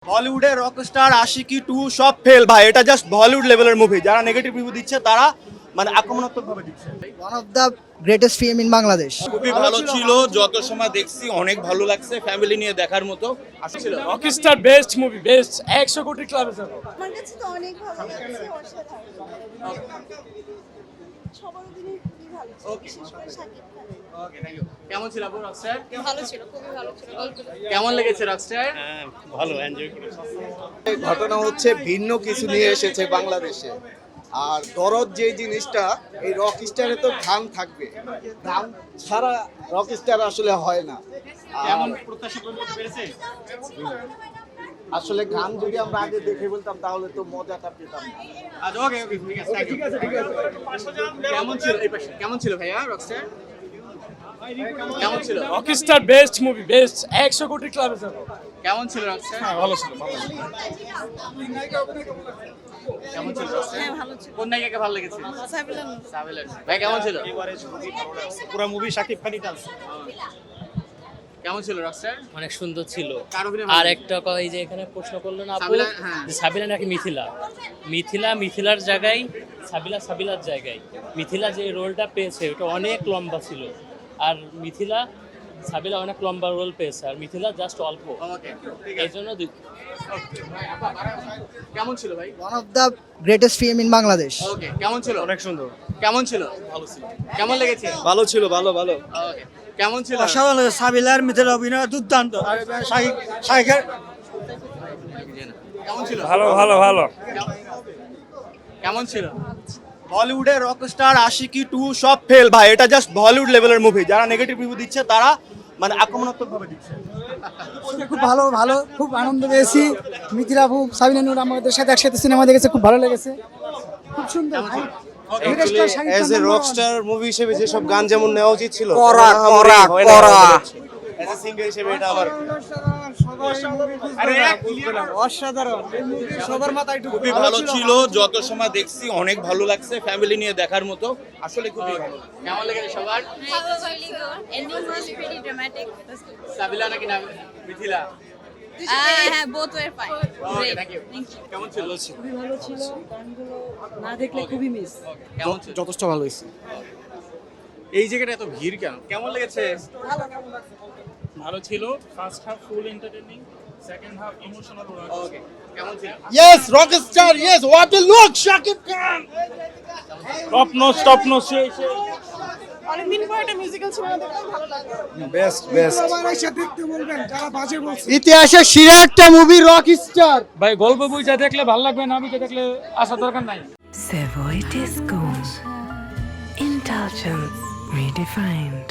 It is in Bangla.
বলিউডের রকস্টার আশিকি 2 সব ফেল ভাই, এটা জাস্ট বলিউড লেভেলের মুভি। যারা নেগেটিভ রিভিউ দিচ্ছে তারা মানে আক্রমণাত্মক ভাবে দিচ্ছে। One of the greatest film in Bangladesh. খুবই ভালো ছিল, যত সময় দেখছি অনেক ভালো লাগছে, ফ্যামিলি নিয়ে দেখার মতো আসছিল। রকস্টার বেস্ট মুভি, বেস্ট 100 কোটি ক্লাবে যাবো। আমার কাছে তো অনেক ভালো লাগছে, অসাধারণ। সবার অভিনয় খুবই ভালো ছিল, বিশেষ করে শাকিব খান। ওকে, থ্যাংক ইউ। কেমন ছিল আপু রকস্টার? ভালো ছিল, খুবই ভালো ছিল গল্পটা। কেমন লেগেছে রকস্টার? ভালো এনজয় করেছি। ঘটনা হচ্ছে ভিন্ন কিছু নিয়ে এসেছে বাংলাদেশে। আর দরদ যে জিনিসটা, এই রক স্টারে তো গান থাকবে, গান ছাড়া রক স্টার আসলে হয় না। কেমন প্রত্যাশা করতে পেরেছে? আসলে গান যদি আমরা আগে দেখে বলতাম তাহলে তো মজাটা পেতাম না। আচ্ছা, ওকে ওকে, ঠিক আছে, ঠিক আছে। কেমন ছিল এই পাশে? কেমন ছিল ভাইয়া রকস্টার? কেমন ছিল? রকস্টার বেস্ট মুভি, বেস্ট 100 কোটি ক্লাবে যাবো। কেমন ছিল রকস্টার? ভালো ছিল, ভালো। কেমন ছিল রকস্টার? হ্যাঁ, ভালো ছিল। কোন নায়িকাকে ভালো লেগেছে? সাবিলা নূর। সাবিলা। ভাই কেমন ছিল? পুরো মুভি শাকিব খানই টানছে। কেমন ছিল রকস্টার? অনেক সুন্দর ছিল। কার অভিনয় আর ভালো একটা এই যে এখানে প্রশ্ন করলেন আপু, সাবিলা, হ্যাঁ। যে সাবিলা নাকি মিথিলার জায়গায়, সাবিলার জায়গায়। মিথিলা যে রোলটা পেয়েছে ওটা অনেক লম্বা ছিল, আর সাবিলা অনেক লম্বা রোল পেয়েছে, আর মিথিলা জাস্ট অল্প। ওকে, ঠিক এই আছে। জন্য কেমন ছিল ভাই? One of the greatest film in Bangladesh. Okay, কেমন ছিল? অনেক সুন্দর। কেমন ছিল? ভালো ছিল। কেমন লেগেছে? ভালো ছিল, ভালো ভালো। ওকে, কেমন ছিল? অসাধারণ। সাবিলার মিথিলা অভিনয় দুর্দান্ত। আর শাকিবের কেমন ছিল? ভালো ভালো ভালো। কেমন ছিল? বলিউডের রকস্টার আশিকি 2 সব ফেল ভাই, এটা জাস্ট বলিউড লেভেলের মুভি। যারা নেগেটিভ রিভিউ দিচ্ছে তারা মানে আক্রমণাত্মক ভাবে দিচ্ছে। খুব ভালো ভালো, খুব আনন্দ পেয়েছি। মিথিলা আপু, সাবিনা নূর আমাদের সাথে একসাথে সিনেমা দেখেছে, খুব ভালো লেগেছে, খুব সুন্দর। অ্যাজ এ রকস্টার মুভি হিসেবে যেসব গান যেমন নেওয়া উচিত ছিল, অ্যাজ এ সিঙ্গার হিসেবে এটা আবার অসাধারণ। এই মুভি সবার মাথায় একটু খুবই ভালো ছিল, যত সময় দেখছি অনেক ভালো লাগছে, ফ্যামিলি নিয়ে দেখার মতো আসলে খুবই ভালো। কেমন লেগেছে সবার? It was really good. Ending was pretty dramatic. That's good. সাবিলা নাকি না মিথিলা? হ্যাঁ, both were fine. Okay, thank you. কেমন ছিল? খুবই ভালো ছিল, গানগুলো না দেখলে খুবই মিস। কেমন ছিল? যথেষ্ট ভালো হয়েছে। এই জায়গাটা এত ভিড় কেন? কেমন লেগেছে? ভালো ছিল। First half full entertaining, second half emotional. Okay, কেমন ছিল? Yes rockstar, yes what a look Shakib Khan. Top notch অনেকদিন পর একটা মিউজিক্যাল সিনেমা দেখলাম, ভালো লাগলো। Best best. সবার এসে দেখতে বলবেন যারা বাজে বলছে। ইতিহাসের সেরা একটা মুভি রকস্টার। ভাই গল্প বই যা দেখলে ভালো লাগবে না, আমি যা দেখলে আসার দরকার নাই। Savoy Disco. Indulgence redefined.